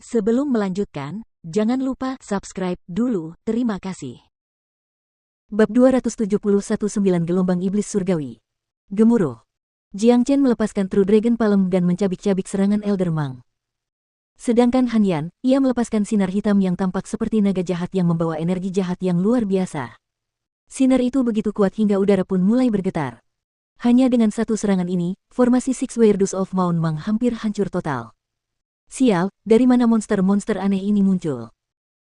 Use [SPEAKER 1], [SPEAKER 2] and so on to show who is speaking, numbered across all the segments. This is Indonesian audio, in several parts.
[SPEAKER 1] Sebelum melanjutkan, jangan lupa subscribe dulu, terima kasih.
[SPEAKER 2] Bab 271 Gelombang Iblis Surgawi. Gemuruh. Jiang Chen melepaskan True Dragon Palm dan mencabik-cabik serangan Elder Mang. Sedangkan Han Yan, ia melepaskan sinar hitam yang tampak seperti naga jahat yang membawa energi jahat yang luar biasa. Sinar itu begitu kuat hingga udara pun mulai bergetar. Hanya dengan satu serangan ini, formasi Six Warders of Mount Mang hampir hancur total. Sial, dari mana monster-monster aneh ini muncul?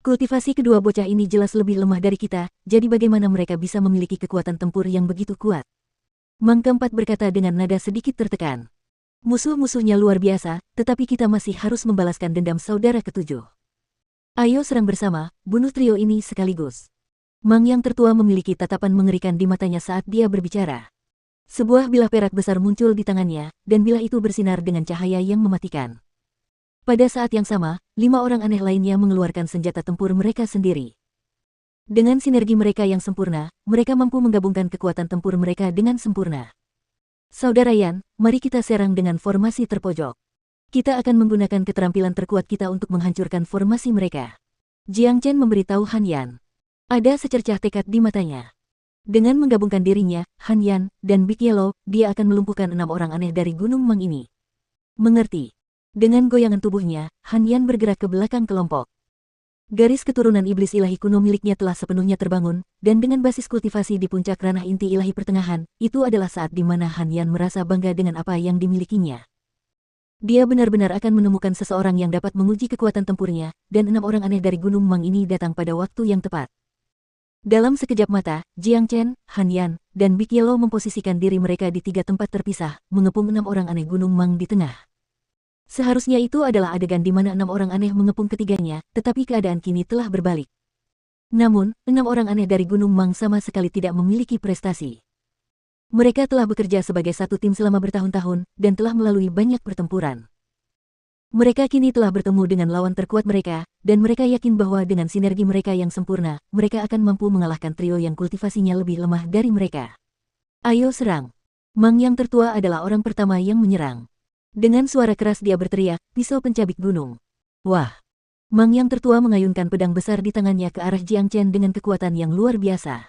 [SPEAKER 2] Kultivasi kedua bocah ini jelas lebih lemah dari kita, jadi bagaimana mereka bisa memiliki kekuatan tempur yang begitu kuat? Mang keempat berkata dengan nada sedikit tertekan. Musuh-musuhnya luar biasa, tetapi kita masih harus membalaskan dendam saudara ketujuh. Ayo serang bersama, bunuh trio ini sekaligus. Mang yang tertua memiliki tatapan mengerikan di matanya saat dia berbicara. Sebuah bilah perak besar muncul di tangannya, dan bilah itu bersinar dengan cahaya yang mematikan. Pada saat yang sama, 5 orang aneh lainnya mengeluarkan senjata tempur mereka sendiri. Dengan sinergi mereka yang sempurna, mereka mampu menggabungkan kekuatan tempur mereka dengan sempurna. Saudara Yan, mari kita serang dengan formasi terpojok. Kita akan menggunakan keterampilan terkuat kita untuk menghancurkan formasi mereka. Jiang Chen memberitahu Han Yan. Ada secercah tekad di matanya. Dengan menggabungkan dirinya, Han Yan, dan Big Yellow, dia akan melumpuhkan 6 orang aneh dari Gunung Mang ini. Mengerti? Dengan goyangan tubuhnya, Han Yan bergerak ke belakang kelompok. Garis keturunan iblis ilahi kuno miliknya telah sepenuhnya terbangun, dan dengan basis kultivasi di puncak ranah inti ilahi pertengahan, itu adalah saat di mana Han Yan merasa bangga dengan apa yang dimilikinya. Dia benar-benar akan menemukan seseorang yang dapat menguji kekuatan tempurnya, dan 6 orang aneh dari Gunung Mang ini datang pada waktu yang tepat. Dalam sekejap mata, Jiang Chen, Han Yan, dan Big Yellow memposisikan diri mereka di 3 tempat terpisah, mengepung 6 orang aneh Gunung Mang di tengah. Seharusnya itu adalah adegan di mana 6 orang aneh mengepung ketiganya, tetapi keadaan kini telah berbalik. Namun, 6 orang aneh dari Gunung Mang sama sekali tidak memiliki prestasi. Mereka telah bekerja sebagai satu tim selama bertahun-tahun, dan telah melalui banyak pertempuran. Mereka kini telah bertemu dengan lawan terkuat mereka, dan mereka yakin bahwa dengan sinergi mereka yang sempurna, mereka akan mampu mengalahkan trio yang kultivasinya lebih lemah dari mereka. Ayo serang! Mang yang tertua adalah orang pertama yang menyerang. Dengan suara keras dia berteriak, pisau pencabik gunung. Wah! Mang yang tertua mengayunkan pedang besar di tangannya ke arah Jiang Chen dengan kekuatan yang luar biasa.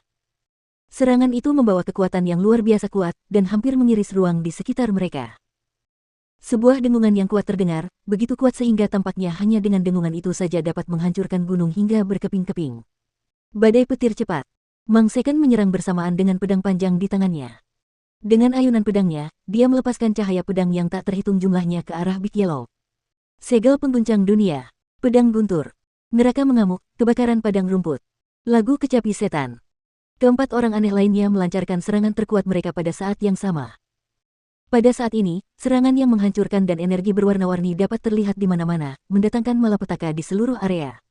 [SPEAKER 2] Serangan itu membawa kekuatan yang luar biasa kuat, dan hampir mengiris ruang di sekitar mereka. Sebuah dengungan yang kuat terdengar, begitu kuat sehingga tampaknya hanya dengan dengungan itu saja dapat menghancurkan gunung hingga berkeping-keping. Badai petir cepat. Mang Second menyerang bersamaan dengan pedang panjang di tangannya. Dengan ayunan pedangnya, dia melepaskan cahaya pedang yang tak terhitung jumlahnya ke arah Big Yellow. Segel pengguncang dunia. Pedang guntur. Neraka mengamuk, kebakaran padang rumput. Lagu kecapi setan. Keempat orang aneh lainnya melancarkan serangan terkuat mereka pada saat yang sama. Pada saat ini, serangan yang menghancurkan dan energi berwarna-warni dapat terlihat di mana-mana, mendatangkan malapetaka di seluruh area.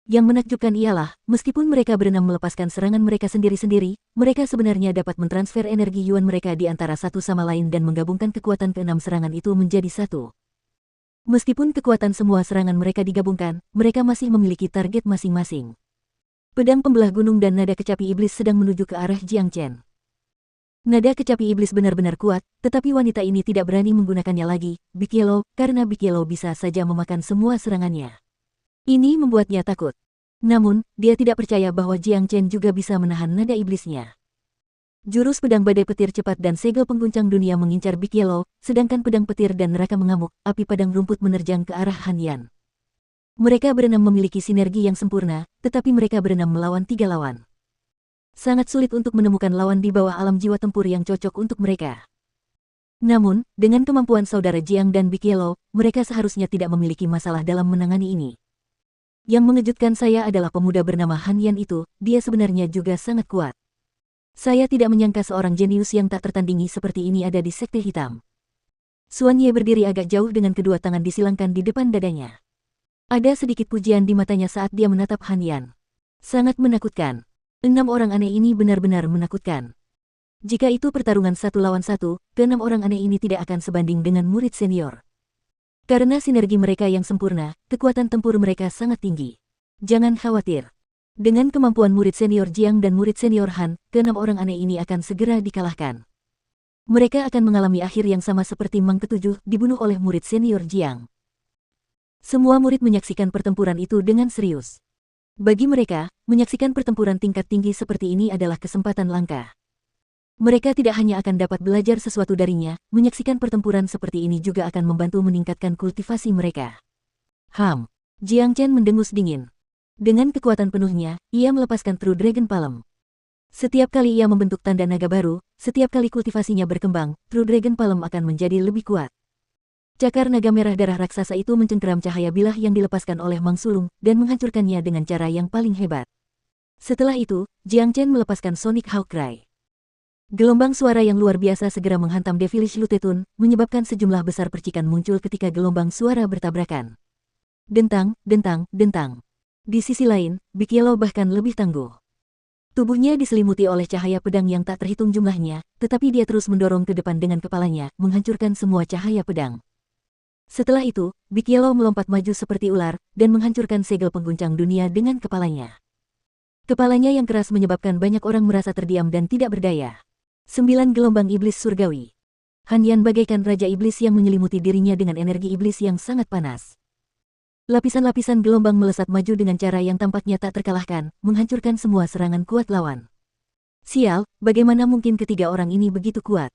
[SPEAKER 2] Yang menakjubkan ialah, meskipun mereka berenam melepaskan serangan mereka sendiri-sendiri, mereka sebenarnya dapat mentransfer energi yuan mereka di antara satu sama lain dan menggabungkan kekuatan keenam serangan itu menjadi satu. Meskipun kekuatan semua serangan mereka digabungkan, mereka masih memiliki target masing-masing. Pedang pembelah gunung dan nada kecapi iblis sedang menuju ke arah Jiang Chen. Nada kecapi iblis benar-benar kuat, tetapi wanita ini tidak berani menggunakannya lagi, Big Yellow, karena Big Yellow bisa saja memakan semua serangannya. Ini membuatnya takut. Namun, dia tidak percaya bahwa Jiang Chen juga bisa menahan nada iblisnya. Jurus pedang badai petir cepat dan segel pengguncang dunia mengincar Big Yellow, sedangkan pedang petir dan neraka mengamuk, api padang rumput menerjang ke arah Han Yan. Mereka berenam memiliki sinergi yang sempurna, tetapi mereka berenam melawan 3 lawan. Sangat sulit untuk menemukan lawan di bawah alam jiwa tempur yang cocok untuk mereka. Namun, dengan kemampuan saudara Jiang dan Big Yellow, mereka seharusnya tidak memiliki masalah dalam menangani ini. Yang mengejutkan saya adalah pemuda bernama Han Yan itu, dia sebenarnya juga sangat kuat. Saya tidak menyangka seorang jenius yang tak tertandingi seperti ini ada di Sekte Hitam. Xuan Ye berdiri agak jauh dengan kedua tangan disilangkan di depan dadanya. Ada sedikit pujian di matanya saat dia menatap Han Yan. Sangat menakutkan. 6 orang aneh ini benar-benar menakutkan. Jika itu pertarungan 1 lawan 1, ke-6 orang aneh ini tidak akan sebanding dengan murid senior. Karena sinergi mereka yang sempurna, kekuatan tempur mereka sangat tinggi. Jangan khawatir. Dengan kemampuan murid senior Jiang dan murid senior Han, ke-6 orang aneh ini akan segera dikalahkan. Mereka akan mengalami akhir yang sama seperti Mang Ketujuh dibunuh oleh murid senior Jiang. Semua murid menyaksikan pertempuran itu dengan serius. Bagi mereka, menyaksikan pertempuran tingkat tinggi seperti ini adalah kesempatan langka. Mereka tidak hanya akan dapat belajar sesuatu darinya, menyaksikan pertempuran seperti ini juga akan membantu meningkatkan kultivasi mereka. Jiang Chen mendengus dingin. Dengan kekuatan penuhnya, ia melepaskan True Dragon Palm. Setiap kali ia membentuk tanda naga baru, setiap kali kultivasinya berkembang, True Dragon Palm akan menjadi lebih kuat. Cakar naga merah darah raksasa itu mencengkeram cahaya bilah yang dilepaskan oleh Mang Sulung dan menghancurkannya dengan cara yang paling hebat. Setelah itu, Jiang Chen melepaskan Sonic Hawk Cry. Gelombang suara yang luar biasa segera menghantam Devilish Lutetun, menyebabkan sejumlah besar percikan muncul ketika gelombang suara bertabrakan. Dentang, dentang, dentang. Di sisi lain, Big Yellow bahkan lebih tangguh. Tubuhnya diselimuti oleh cahaya pedang yang tak terhitung jumlahnya, tetapi dia terus mendorong ke depan dengan kepalanya, menghancurkan semua cahaya pedang. Setelah itu, Big Yellow melompat maju seperti ular, dan menghancurkan segel pengguncang dunia dengan kepalanya. Kepalanya yang keras menyebabkan banyak orang merasa terdiam dan tidak berdaya. 9 gelombang iblis surgawi. Han Yan bagaikan Raja Iblis yang menyelimuti dirinya dengan energi iblis yang sangat panas. Lapisan-lapisan gelombang melesat maju dengan cara yang tampaknya tak terkalahkan, menghancurkan semua serangan kuat lawan. Sial, bagaimana mungkin ketiga orang ini begitu kuat?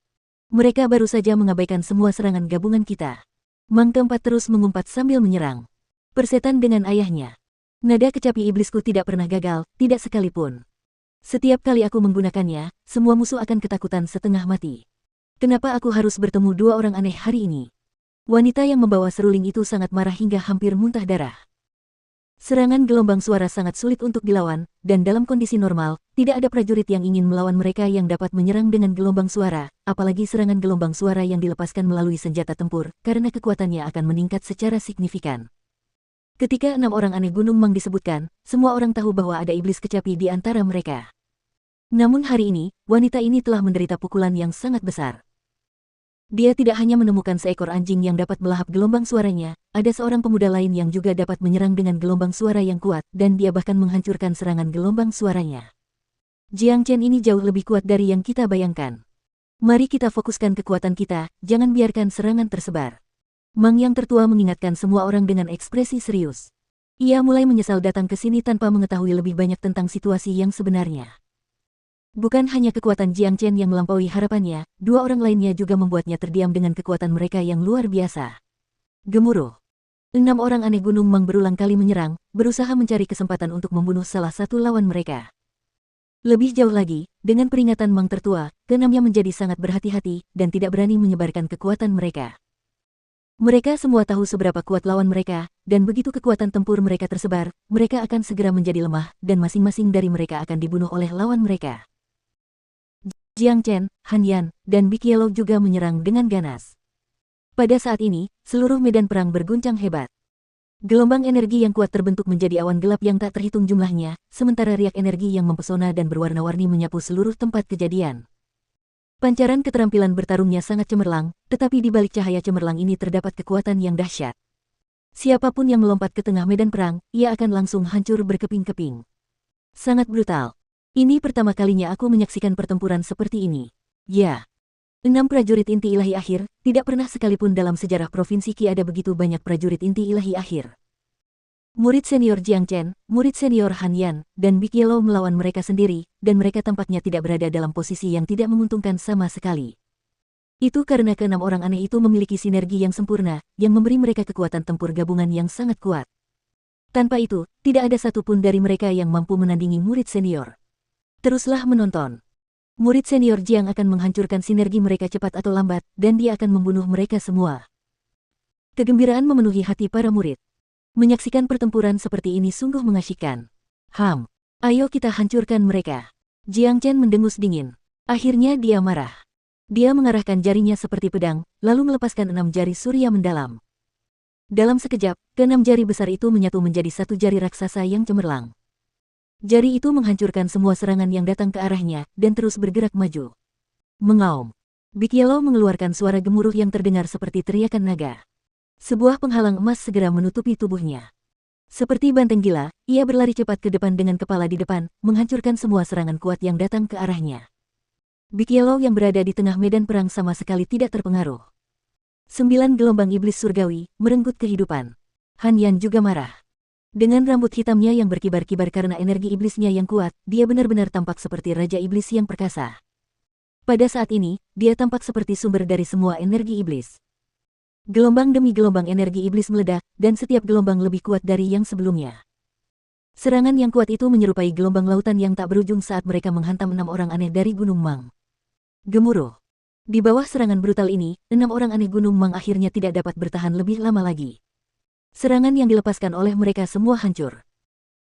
[SPEAKER 2] Mereka baru saja mengabaikan semua serangan gabungan kita. Mang keempat terus mengumpat sambil menyerang. Persetan dengan ayahnya. Nada kecapi iblisku tidak pernah gagal, tidak sekalipun. Setiap kali aku menggunakannya, semua musuh akan ketakutan setengah mati. Kenapa aku harus bertemu dua orang aneh hari ini? Wanita yang membawa seruling itu sangat marah hingga hampir muntah darah. Serangan gelombang suara sangat sulit untuk dilawan, dan dalam kondisi normal, tidak ada prajurit yang ingin melawan mereka yang dapat menyerang dengan gelombang suara, apalagi serangan gelombang suara yang dilepaskan melalui senjata tempur, karena kekuatannya akan meningkat secara signifikan. Ketika 6 orang aneh Gunung Mang disebutkan, semua orang tahu bahwa ada iblis kecapi di antara mereka. Namun hari ini, wanita ini telah menderita pukulan yang sangat besar. Dia tidak hanya menemukan seekor anjing yang dapat melahap gelombang suaranya, ada seorang pemuda lain yang juga dapat menyerang dengan gelombang suara yang kuat, dan dia bahkan menghancurkan serangan gelombang suaranya. Jiang Chen ini jauh lebih kuat dari yang kita bayangkan. Mari kita fokuskan kekuatan kita, jangan biarkan serangan tersebar. Mang yang tertua mengingatkan semua orang dengan ekspresi serius. Ia mulai menyesal datang ke sini tanpa mengetahui lebih banyak tentang situasi yang sebenarnya. Bukan hanya kekuatan Jiang Chen yang melampaui harapannya, dua orang lainnya juga membuatnya terdiam dengan kekuatan mereka yang luar biasa. Gemuruh. 6 orang aneh Gunung Mang berulang kali menyerang, berusaha mencari kesempatan untuk membunuh salah satu lawan mereka. Lebih jauh lagi, dengan peringatan Mang tertua, keenamnya menjadi sangat berhati-hati, dan tidak berani menyebarkan kekuatan mereka. Mereka semua tahu seberapa kuat lawan mereka, dan begitu kekuatan tempur mereka tersebar, mereka akan segera menjadi lemah, dan masing-masing dari mereka akan dibunuh oleh lawan mereka. Jiang Chen, Han Yan, dan Big Yellow juga menyerang dengan ganas. Pada saat ini, seluruh medan perang berguncang hebat. Gelombang energi yang kuat terbentuk menjadi awan gelap yang tak terhitung jumlahnya, sementara riak energi yang mempesona dan berwarna-warni menyapu seluruh tempat kejadian. Pancaran keterampilan bertarungnya sangat cemerlang, tetapi di balik cahaya cemerlang ini terdapat kekuatan yang dahsyat. Siapapun yang melompat ke tengah medan perang, ia akan langsung hancur berkeping-keping. Sangat brutal. Ini pertama kalinya aku menyaksikan pertempuran seperti ini. Ya. 6 prajurit inti ilahi akhir, tidak pernah sekalipun dalam sejarah Provinsi Qi ada begitu banyak prajurit inti ilahi akhir. Murid senior Jiang Chen, murid senior Han Yan, dan Big Yellow melawan mereka sendiri, dan mereka tampaknya tidak berada dalam posisi yang tidak menguntungkan sama sekali. Itu karena ke-6 orang aneh itu memiliki sinergi yang sempurna, yang memberi mereka kekuatan tempur gabungan yang sangat kuat. Tanpa itu, tidak ada satupun dari mereka yang mampu menandingi murid senior. Teruslah menonton. Murid senior Jiang akan menghancurkan sinergi mereka cepat atau lambat, dan dia akan membunuh mereka semua. Kegembiraan memenuhi hati para murid. Menyaksikan pertempuran seperti ini sungguh mengasyikkan. Ayo kita hancurkan mereka. Jiang Chen mendengus dingin. Akhirnya dia marah. Dia mengarahkan jarinya seperti pedang, lalu melepaskan 6 jari surya mendalam. Dalam sekejap, ke-6 jari besar itu menyatu menjadi satu jari raksasa yang cemerlang. Jari itu menghancurkan semua serangan yang datang ke arahnya, dan terus bergerak maju. Mengaum. Big Yellow mengeluarkan suara gemuruh yang terdengar seperti teriakan naga. Sebuah penghalang emas segera menutupi tubuhnya. Seperti banteng gila, ia berlari cepat ke depan dengan kepala di depan, menghancurkan semua serangan kuat yang datang ke arahnya. Big Yellow yang berada di tengah medan perang sama sekali tidak terpengaruh. 9 gelombang iblis surgawi, merenggut kehidupan. Han Yan juga marah. Dengan rambut hitamnya yang berkibar-kibar karena energi iblisnya yang kuat, dia benar-benar tampak seperti Raja Iblis yang perkasa. Pada saat ini, dia tampak seperti sumber dari semua energi iblis. Gelombang demi gelombang energi iblis meledak, dan setiap gelombang lebih kuat dari yang sebelumnya. Serangan yang kuat itu menyerupai gelombang lautan yang tak berujung saat mereka menghantam 6 orang aneh dari Gunung Mang. Gemuruh. Di bawah serangan brutal ini, 6 orang aneh Gunung Mang akhirnya tidak dapat bertahan lebih lama lagi. Serangan yang dilepaskan oleh mereka semua hancur.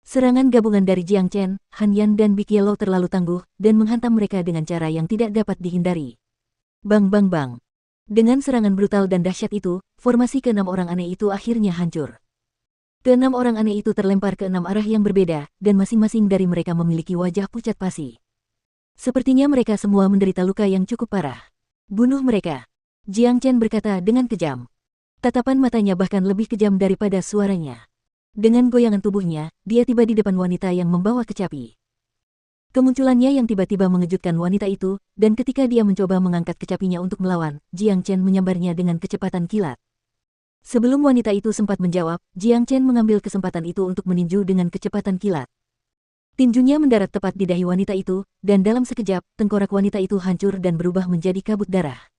[SPEAKER 2] Serangan gabungan dari Jiang Chen, Han Yan dan Big Yellow terlalu tangguh, dan menghantam mereka dengan cara yang tidak dapat dihindari. Bang bang bang. Dengan serangan brutal dan dahsyat itu, formasi ke-6 orang aneh itu akhirnya hancur. Ke-6 orang aneh itu terlempar ke 6 arah yang berbeda, dan masing-masing dari mereka memiliki wajah pucat pasi. Sepertinya mereka semua menderita luka yang cukup parah. Bunuh mereka. Jiang Chen berkata dengan kejam. Tatapan matanya bahkan lebih kejam daripada suaranya. Dengan goyangan tubuhnya, dia tiba di depan wanita yang membawa kecapi. Kemunculannya yang tiba-tiba mengejutkan wanita itu, dan ketika dia mencoba mengangkat kecapinya untuk melawan, Jiang Chen menyambarnya dengan kecepatan kilat. Sebelum wanita itu sempat menjawab, Jiang Chen mengambil kesempatan itu untuk meninju dengan kecepatan kilat. Tinjunya mendarat tepat di dahi wanita itu, dan dalam sekejap, tengkorak wanita itu hancur dan berubah menjadi kabut darah.